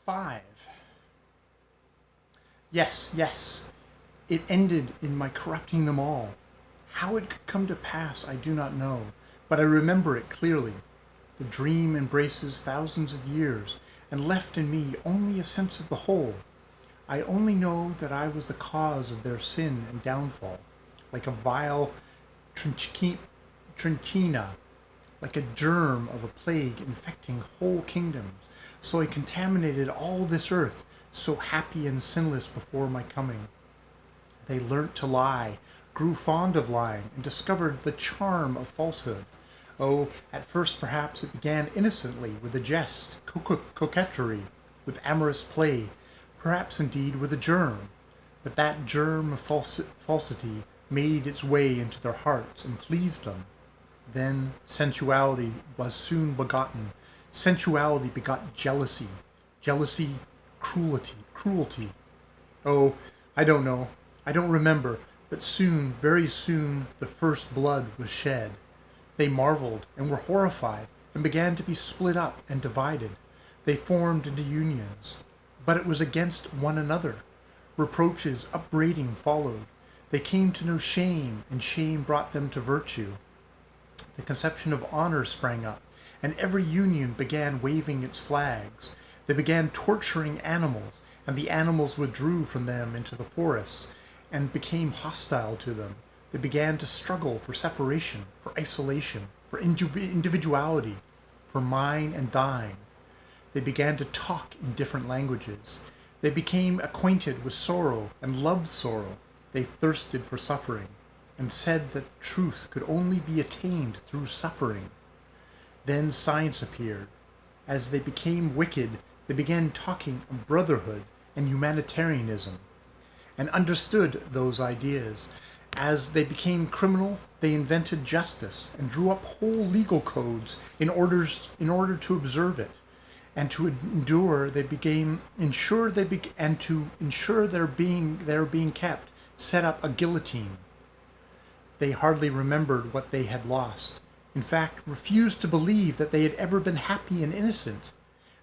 5. Yes, it ended in my corrupting them all. How it could come to pass I do not know, but I remember it clearly. The dream embraces thousands of years, and left in me only a sense of the whole. I only know that I was the cause of their sin and downfall, like a vile trinchina, like a germ of a plague infecting whole kingdoms. So I contaminated all this earth, so happy and sinless before my coming. They learnt to lie, grew fond of lying, and discovered the charm of falsehood. Oh, at first perhaps it began innocently with a jest, coquetry, with amorous play, perhaps indeed with a germ. But that germ of falsity made its way into their hearts and pleased them. Then sensuality was soon begotten. Sensuality begot jealousy. Jealousy, cruelty. Oh, I don't know. I don't remember. But soon, very soon, the first blood was shed. They marveled and were horrified and began to be split up and divided. They formed into unions. But it was against one another. Reproaches, upbraiding followed. They came to know shame, and shame brought them to virtue. The conception of honor sprang up, and every union began waving its flags. They began torturing animals, and the animals withdrew from them into the forests, and became hostile to them. They began to struggle for separation, for isolation, for individuality, for mine and thine. They began to talk in different languages. They became acquainted with sorrow and loved sorrow. They thirsted for suffering, and said that the truth could only be attained through suffering. Then science appeared. As they became wicked, they began talking of brotherhood and humanitarianism, and understood those ideas. As they became criminal, they invented justice and drew up whole legal codes in order to observe it, and to endure they became and to ensure their being kept, set up a guillotine. They hardly remembered what they had lost. In fact, refused to believe that they had ever been happy and innocent.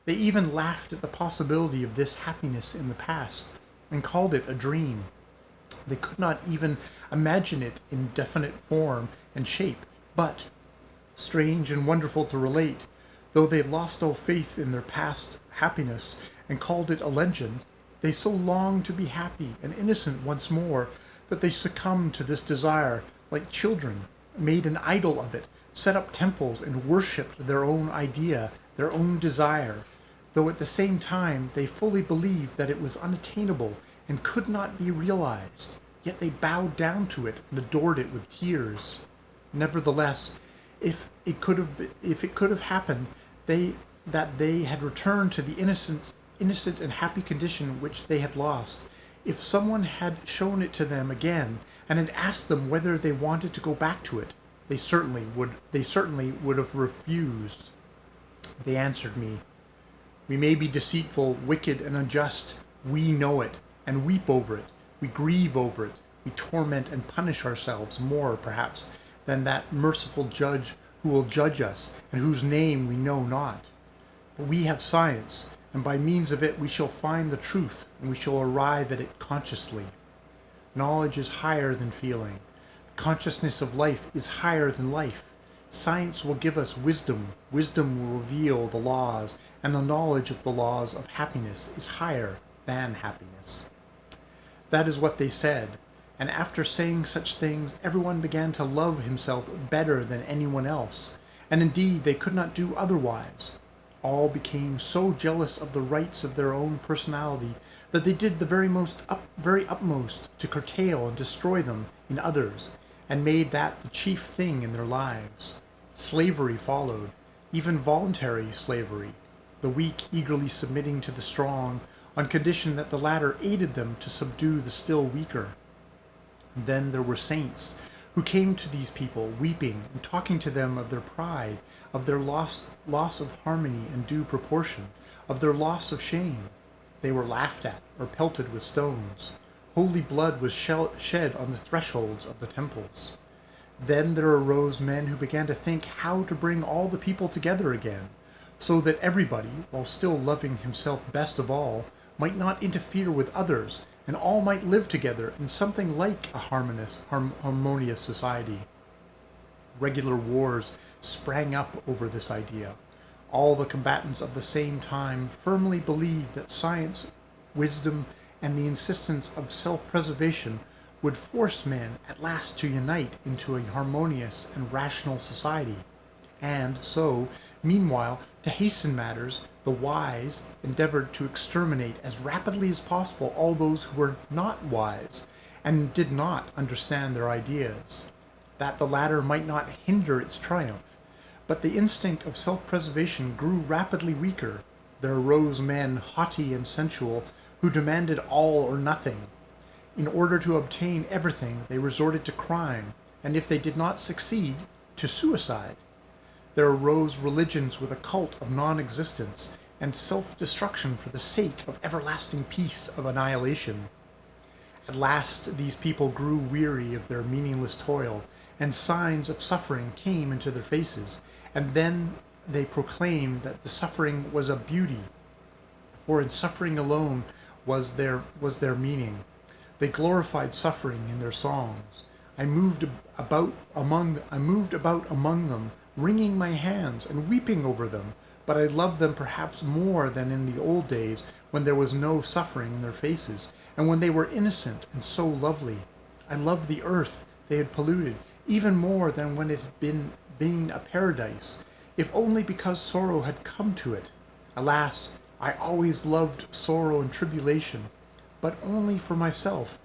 They even laughed at the possibility of this happiness in the past, and called it a dream. They could not even imagine it in definite form and shape, but, strange and wonderful to relate, though they lost all faith in their past happiness and called it a legend, they so longed to be happy and innocent once more that they succumbed to this desire like children, made an idol of it, set up temples and worshipped their own idea, their own desire, though at the same time they fully believed that it was unattainable and could not be realized. Yet they bowed down to it and adored it with tears. Nevertheless, if it could have happened, that they had returned to the innocent and happy condition which they had lost, if someone had shown it to them again and had asked them whether they wanted to go back to it, they certainly would have refused. They answered me, "We may be deceitful, wicked, and unjust. We know it, and weep over it. We grieve over it. We torment and punish ourselves more, perhaps, than that merciful judge who will judge us, and whose name we know not. But we have science, and by means of it we shall find the truth, and we shall arrive at it consciously. Knowledge is higher than feeling. The consciousness of life is higher than life. Science will give us wisdom. Wisdom will reveal the laws, and the knowledge of the laws of happiness is higher than happiness." That is what they said, and after saying such things, everyone began to love himself better than anyone else, and indeed they could not do otherwise. All became so jealous of the rights of their own personality that they did the very utmost to curtail and destroy them in others, and made that the chief thing in their lives. Slavery followed, even voluntary slavery, the weak eagerly submitting to the strong, on condition that the latter aided them to subdue the still weaker. Then there were saints who came to these people, weeping and talking to them of their pride, of their loss of harmony and due proportion, of their loss of shame. They were laughed at or pelted with stones. Holy blood was shed on the thresholds of the temples. Then there arose men who began to think how to bring all the people together again, so that everybody, while still loving himself best of all, might not interfere with others, and all might live together in something like a harmonious society. Regular wars sprang up over this idea. All the combatants of the same time firmly believed that science, wisdom, and the insistence of self-preservation would force men at last to unite into a harmonious and rational society. And so, meanwhile, to hasten matters, the wise endeavored to exterminate as rapidly as possible all those who were not wise and did not understand their ideas, that the latter might not hinder its triumph. But the instinct of self-preservation grew rapidly weaker. There arose men haughty and sensual who demanded all or nothing. In order to obtain everything, they resorted to crime, and if they did not succeed, to suicide. There arose religions with a cult of non-existence and self-destruction for the sake of everlasting peace of annihilation. At last these people grew weary of their meaningless toil, and signs of suffering came into their faces, and then they proclaimed that the suffering was a beauty, for in suffering alone was their meaning. They glorified suffering in their songs. I moved about among them, wringing my hands and weeping over them, but I loved them perhaps more than in the old days when there was no suffering in their faces, and when they were innocent and so lovely. I loved the earth they had polluted even more than when it had been a paradise, if only because sorrow had come to it. Alas, I always loved sorrow and tribulation, but only for myself.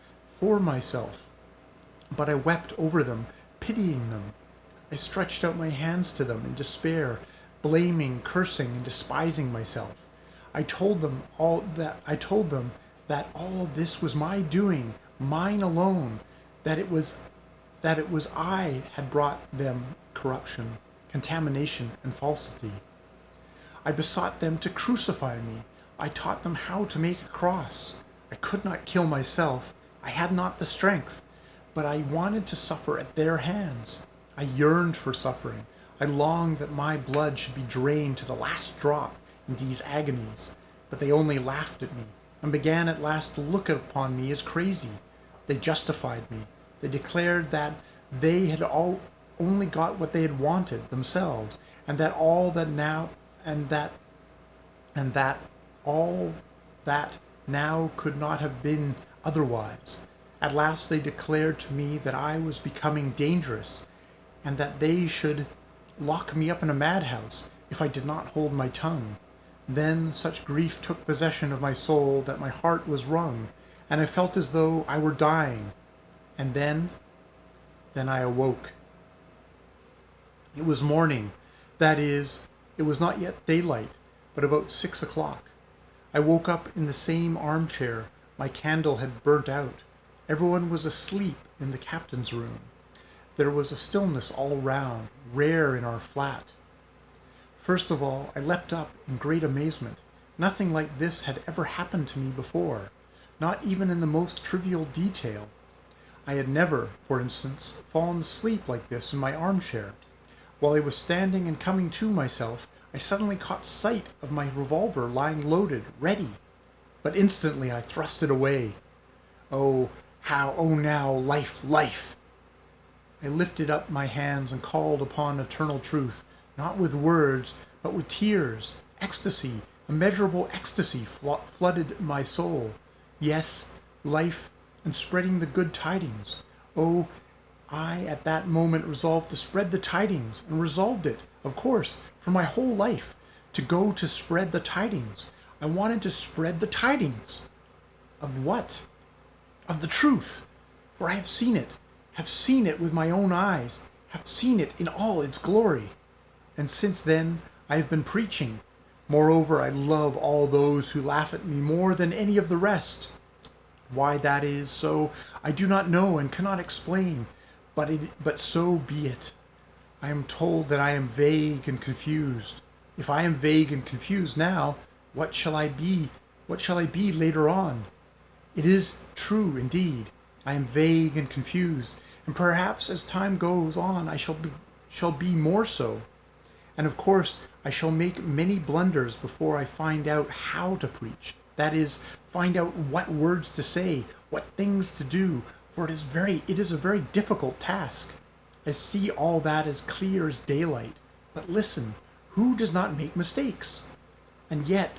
But I wept over them, pitying them. I stretched out my hands to them in despair, blaming, cursing, and despising myself. I told them that all this was my doing, mine alone, that it was I had brought them corruption, contamination, and falsity. I besought them to crucify me. I taught them how to make a cross. I could not kill myself. I had not the strength, but I wanted to suffer at their hands. I yearned for suffering. I longed that my blood should be drained to the last drop in these agonies, but they only laughed at me and began at last to look upon me as crazy. They justified me. They declared that they had only got what they had wanted themselves, and that all that now could not have been otherwise. At last they declared to me that I was becoming dangerous, and that they should lock me up in a madhouse if I did not hold my tongue. Then such grief took possession of my soul that my heart was wrung, and I felt as though I were dying. And then I awoke. It was morning. That is, it was not yet daylight, but about 6 o'clock. I woke up in the same armchair. My candle had burnt out. Everyone was asleep in the captain's room. There was a stillness all round, rare in our flat. First of all, I leapt up in great amazement. Nothing like this had ever happened to me before, not even in the most trivial detail. I had never, for instance, fallen asleep like this in my armchair. While I was standing and coming to myself, I suddenly caught sight of my revolver lying loaded, ready. But instantly I thrust it away. Oh now, life! I lifted up my hands and called upon eternal truth, not with words, but with tears. Ecstasy, immeasurable ecstasy flooded my soul. Yes, life and spreading the good tidings. Oh, I at that moment resolved to spread the tidings, and resolved it, of course, for my whole life, to go to spread the tidings. I wanted to spread the tidings. Of what? Of the truth, for I have seen it with my own eyes, have seen it in all its glory. And since then I have been preaching. Moreover, I love all those who laugh at me more than any of the rest. Why that is so, I do not know and cannot explain, but so be it. I am told that I am vague and confused. If I am vague and confused now, what shall I be? What shall I be later on? It is true indeed. I am vague and confused, and perhaps as time goes on I shall be more so. And of course I shall make many blunders before I find out how to preach. That is, find out what words to say, what things to do, for it is a very difficult task. I see all that as clear as daylight. But listen, who does not make mistakes? And yet,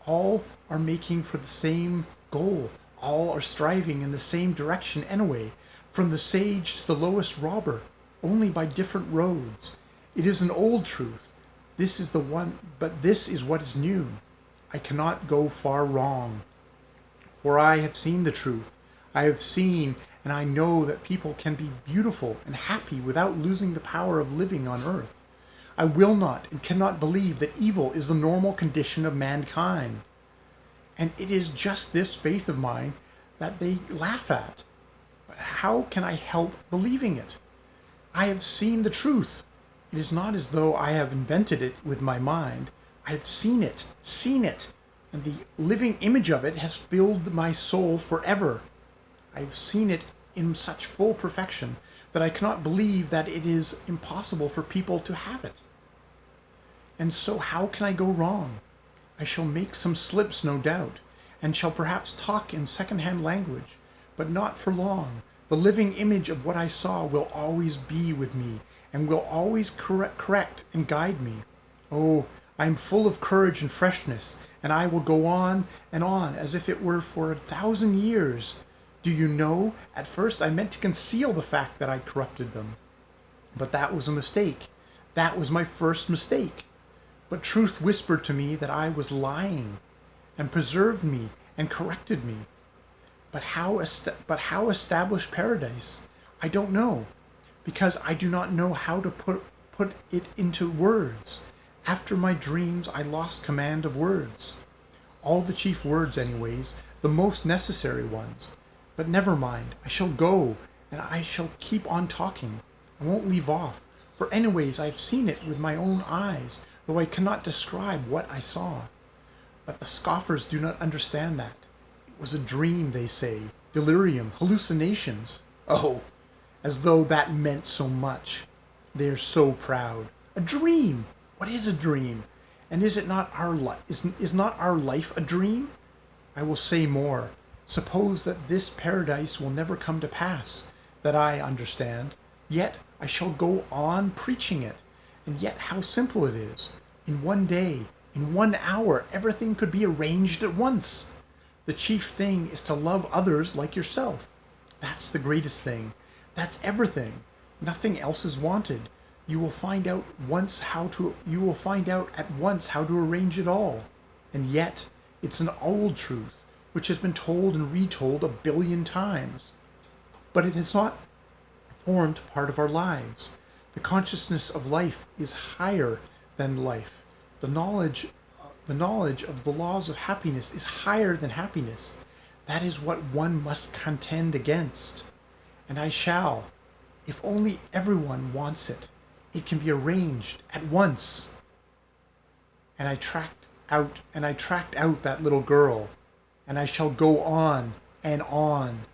all are making for the same goal. All are striving in the same direction anyway, from the sage to the lowest robber, only by different roads. It is an old truth. This is the one, but this is what is new. I cannot go far wrong, for I have seen the truth. I have seen and I know that people can be beautiful and happy without losing the power of living on earth. I will not and cannot believe that evil is the normal condition of mankind. And it is just this faith of mine that they laugh at. But how can I help believing it? I have seen the truth. It is not as though I have invented it with my mind. I have seen it, and the living image of it has filled my soul forever. I have seen it in such full perfection that I cannot believe that it is impossible for people to have it. And so how can I go wrong? I shall make some slips, no doubt, and shall perhaps talk in second-hand language, but not for long. The living image of what I saw will always be with me, and will always correct and guide me. Oh, I am full of courage and freshness, and I will go on and on as if it were for 1,000 years. Do you know, at first I meant to conceal the fact that I corrupted them. But that was a mistake. That was my first mistake. But truth whispered to me that I was lying, and preserved me and corrected me. But how establish paradise? I don't know, because I do not know how to put it into words. After my dreams, I lost command of words. All the chief words, anyways, the most necessary ones. But never mind, I shall go, and I shall keep on talking. I won't leave off, for anyways I've seen it with my own eyes, though I cannot describe what I saw. But the scoffers do not understand that. It was a dream, they say, delirium, hallucinations. Oh, as though that meant so much. They are so proud. A dream! What is a dream? And is it not our is not our life a dream? I will say more. Suppose that this paradise will never come to pass, that I understand, yet I shall go on preaching it. And yet how simple it is. In one day, in 1 hour, everything could be arranged at once. The chief thing is to love others like yourself. That's the greatest thing. That's everything. Nothing else is wanted. You will find out at once how to arrange it all. And yet, it's an old truth, which has been told and retold 1 billion times. But it has not formed part of our lives. The consciousness of life is higher than life. The knowledge of the laws of happiness is higher than happiness. That is what one must contend against. And I shall, if only everyone wants it. It can be arranged at once. And I tracked out that little girl, and I shall go on and on